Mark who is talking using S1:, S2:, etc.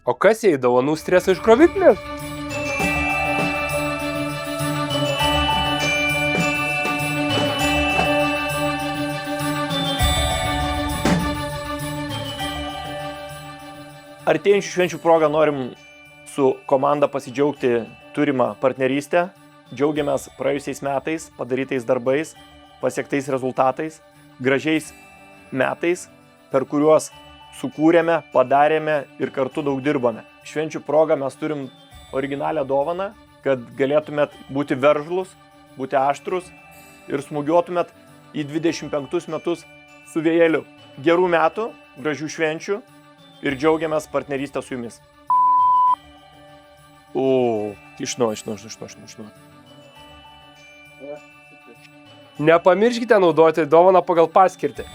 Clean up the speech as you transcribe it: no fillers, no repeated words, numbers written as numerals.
S1: O kas jai dovanų streso iškroviklis?
S2: Artėjančių švenčių progą norim su komanda pasidžiaugti turimą partnerystę. Džiaugiamės praėjusiais metais, padarytais darbais, pasiektais rezultatais, gražiais metais, per kuriuos sukūrėme, padarėme ir kartu daug dirbame. Švenčių progą mes turim originalią dovaną, kad galėtumėt būti veržlus, būti aštrus ir smūgiuotumėt į 25 metus su vėjeliu. Gerų metų, gražių švenčių ir džiaugiamės partnerystę su jumis. Išnu.
S1: Nepamirškite naudoti dovaną pagal paskirtį.